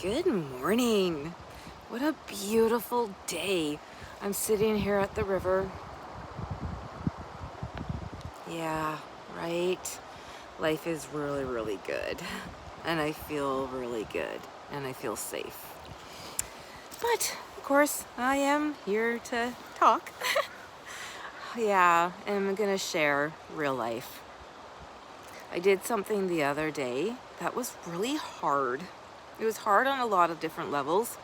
Good morning. What a beautiful day. I'm sitting here at the river. Yeah, right. Life is really, really good. And I feel really good. And I feel safe. But, of course, I am here to talk. Yeah, and I'm gonna share real life. I did something the other day that was really hard. It was hard on a lot of different levels.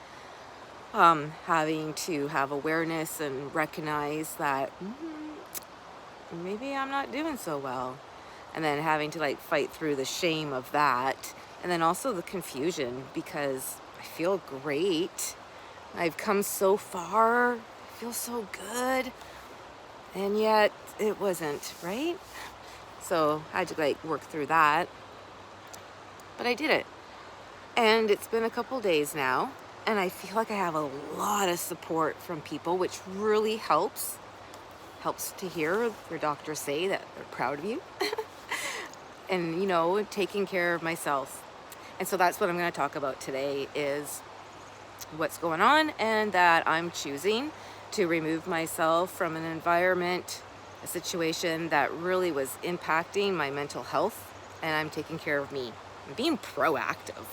Having to have awareness and recognize that maybe I'm not doing so well. And then having to fight through the shame of that. And then also the confusion because I feel great. I've come so far. I feel so good. And yet it wasn't, right? So I had to work through that. But I did it. And it's been a couple days now. And I feel like I have a lot of support from people, which really helps. Helps to hear your doctors say that they're proud of you. And, taking care of myself. And so that's what I'm going to talk about today is what's going on and that I'm choosing to remove myself from an environment, a situation that really was impacting my mental health, and I'm taking care of me. I'm being proactive.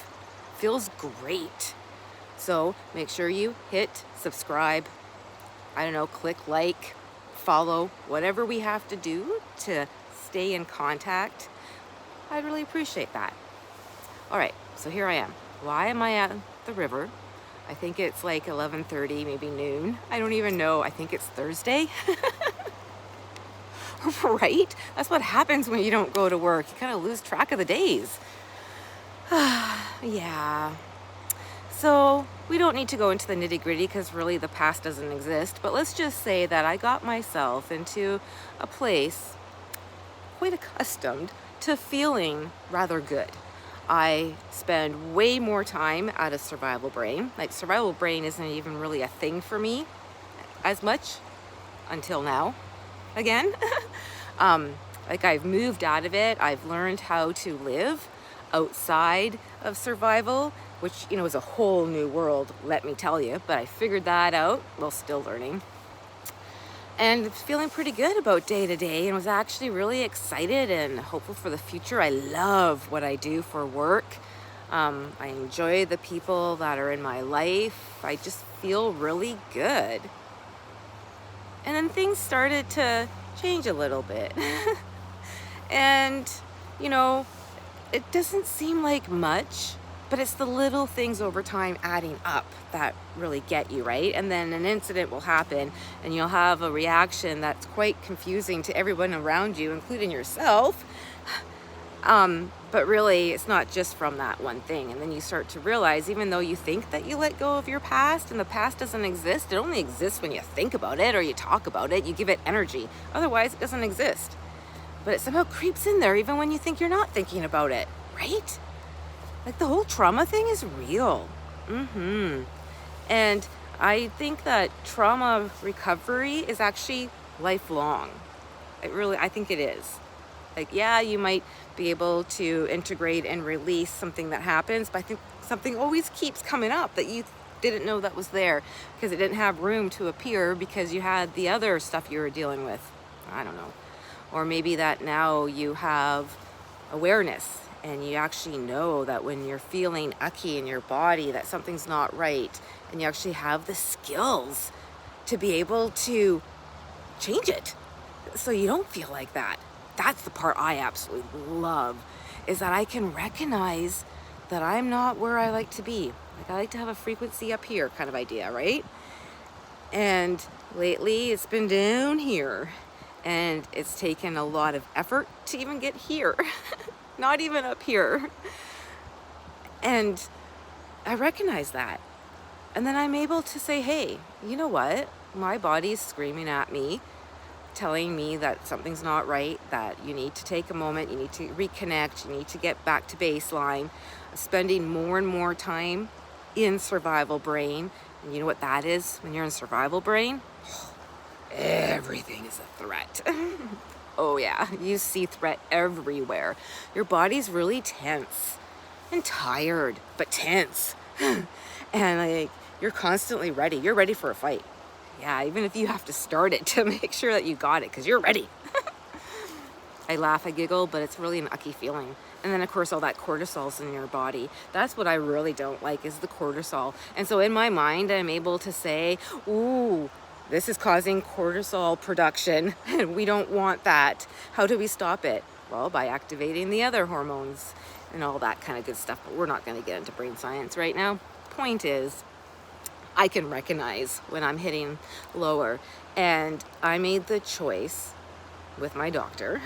Feels great. So make sure you hit subscribe, click like, follow, whatever we have to do to stay in contact. I'd really appreciate that. All right, so here I am. Why am I at the river? I think it's 11:30, maybe noon. I don't even know. I think it's Thursday. Right? That's what happens when you don't go to work. You kind of lose track of the days. Yeah. So we don't need to go into the nitty-gritty because really the past doesn't exist. But let's just say that I got myself into a place quite accustomed to feeling rather good. I spend way more time out of survival brain. Survival brain isn't even really a thing for me as much until now. Again, I've moved out of it. I've learned how to live outside of survival, which, is a whole new world, let me tell you. But I figured that out while still learning. And feeling pretty good about day to day and was actually really excited and hopeful for the future. I love what I do for work. I enjoy the people that are in my life. I just feel really good. And then things started to change a little bit. And, it doesn't seem like much, but it's the little things over time adding up that really get you, right? And then an incident will happen and you'll have a reaction that's quite confusing to everyone around you, including yourself. But really, it's not just from that one thing. And then you start to realize, even though you think that you let go of your past and the past doesn't exist, it only exists when you think about it or you talk about it, you give it energy. Otherwise, it doesn't exist. But it somehow creeps in there even when you think you're not thinking about it, right? The whole trauma thing is real. And I think that trauma recovery is actually lifelong. I think it is. Yeah, you might be able to integrate and release something that happens, but I think something always keeps coming up that you didn't know that was there because it didn't have room to appear because you had the other stuff you were dealing with. I don't know. Or maybe that now you have awareness and you actually know that when you're feeling ucky in your body that something's not right, and you actually have the skills to be able to change it so you don't feel like that. That's the part I absolutely love, is that I can recognize that I'm not where I like to be. I like to have a frequency up here kind of idea, right? And lately it's been down here. And it's taken a lot of effort to even get here, not even up here. And I recognize that. And then I'm able to say, hey, you know what? My body's screaming at me, telling me that something's not right, that you need to take a moment, you need to reconnect, you need to get back to baseline, spending more and more time in survival brain. And you know what that is when you're in survival brain? Everything is a threat. Oh yeah, you see threat everywhere. Your body's really tense and tired, but tense. And like, you're constantly ready. You're ready for a fight. Yeah, even if you have to start it to make sure that you got it, because you're ready. I laugh, I giggle, but it's really an ucky feeling. And then of course all that cortisol's in your body. That's what I really don't like, is the cortisol. And so in my mind, I'm able to say, ooh, this is causing cortisol production and we don't want that. How do we stop it? Well, by activating the other hormones and all that kind of good stuff. But we're not going to get into brain science right now. Point is, I can recognize when I'm hitting lower. And I made the choice with my doctor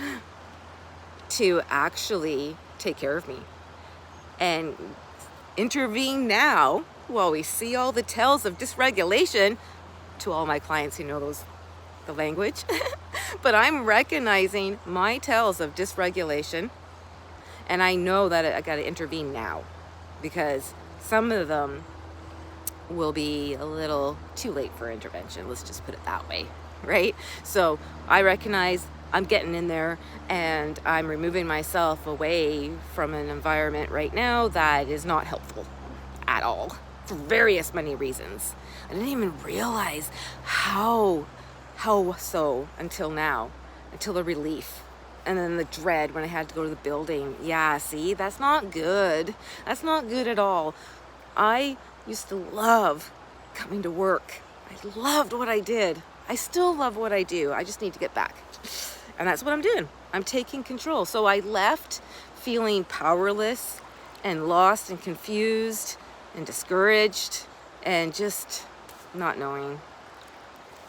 to actually take care of me and intervene now while we see all the tells of dysregulation, to all my clients who know the language. But I'm recognizing my tells of dysregulation, and I know that I got to intervene now, because some of them will be a little too late for intervention. Let's just put it that way, right? So I recognize I'm getting in there and I'm removing myself away from an environment right now that is not helpful at all, for various many reasons. I didn't even realize how so until now, until the relief. And then the dread when I had to go to the building. Yeah, see, that's not good. That's not good at all. I used to love coming to work. I loved what I did. I still love what I do. I just need to get back. And that's what I'm doing. I'm taking control. So I left feeling powerless and lost and confused and discouraged and just not knowing.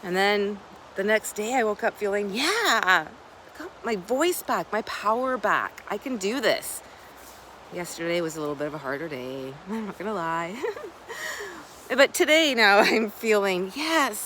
And then the next day I woke up feeling, yeah, I got my voice back, my power back. I can do this. Yesterday was a little bit of a harder day. I'm not gonna lie. But today now I'm feeling, yes,